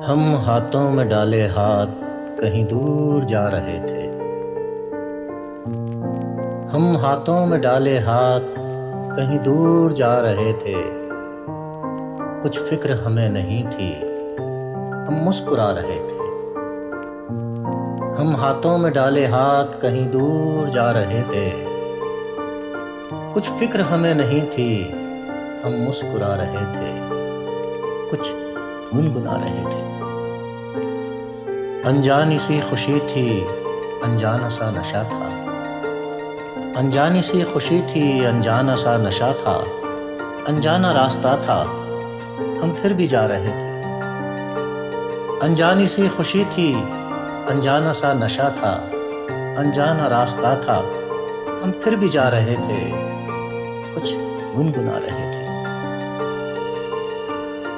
हम हाथों में डाले हाथ कहीं दूर जा रहे थे। हम हाथों में डाले हाथ कहीं दूर जा रहे थे। कुछ फिक्र हमें नहीं थी, हम मुस्कुरा रहे थे। हम हाथों में डाले हाथ कहीं दूर जा रहे थे। कुछ फिक्र हमें नहीं थी, हम मुस्कुरा रहे थे। कुछ गुनगुना रहे थे। अनजानी सी खुशी थी, अनजाना सा नशा था। अनजानी सी खुशी थी, अनजाना सा नशा था। अनजाना रास्ता था, हम फिर भी जा रहे थे। अनजानी सी खुशी थी, अनजाना सा नशा था। अनजाना रास्ता था, हम फिर भी जा रहे थे। कुछ गुनगुना रहे थे।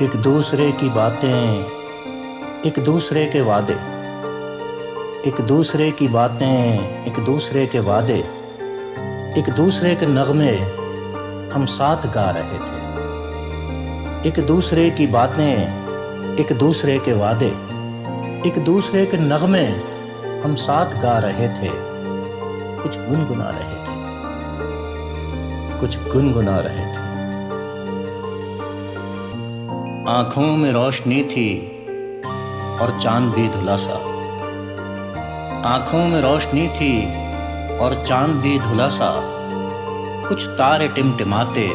एक दूसरे की बातें, एक दूसरे के वादे। एक दूसरे की बातें, एक दूसरे के वादे। एक दूसरे के नगमे हम साथ गा रहे थे। एक दूसरे की बातें, एक दूसरे के वादे। एक दूसरे के नगमे हम साथ गा रहे थे। कुछ गुनगुना रहे थे। कुछ गुनगुना रहे थे। आंखों में रोशनी थी और चांद भी धुला सा। आंखों में रोशनी थी और चांद भी धुला सा। कुछ तारे टिमटिमाते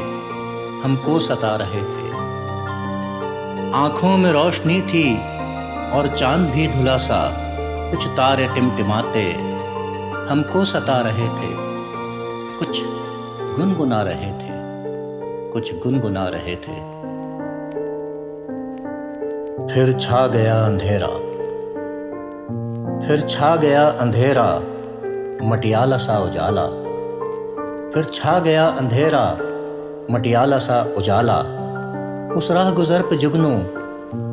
हमको सता रहे थे। आंखों में रोशनी थी और चांद भी धुला सा। कुछ तारे टिमटिमाते हमको सता रहे थे। कुछ गुनगुना रहे थे। कुछ गुनगुना रहे थे। फिर छा गया अंधेरा। फिर छा गया अंधेरा, मटियाला सा उजाला। फिर छा गया अंधेरा, मटियाला सा उजाला। उस राह गुजर पे जुगनू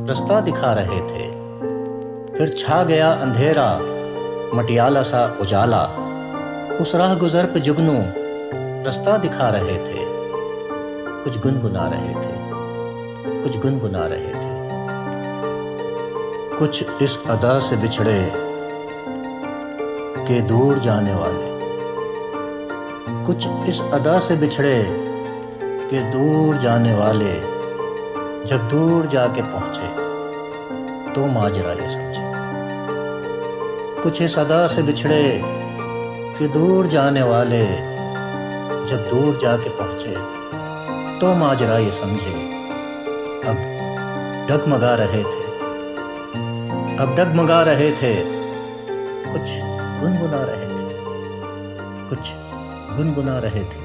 रास्ता दिखा रहे थे। फिर छा गया अंधेरा, मटियाला सा उजाला। उस राह गुजर पे जुगनू रास्ता दिखा रहे थे। कुछ गुनगुना रहे थे। कुछ गुनगुना रहे थे। कुछ इस अदा से बिछड़े के दूर जाने वाले। कुछ इस अदा से बिछड़े के दूर जाने वाले। जब दूर जाके पहुंचे तो माजरा ये समझे। कुछ इस अदा से बिछड़े के दूर जाने वाले। जब दूर जाके पहुंचे तो माजरा ये समझे। अब डगमगा रहे थे। अब डगमगा रहे थे। कुछ गुनगुना रहे थे। कुछ गुनगुना रहे थे।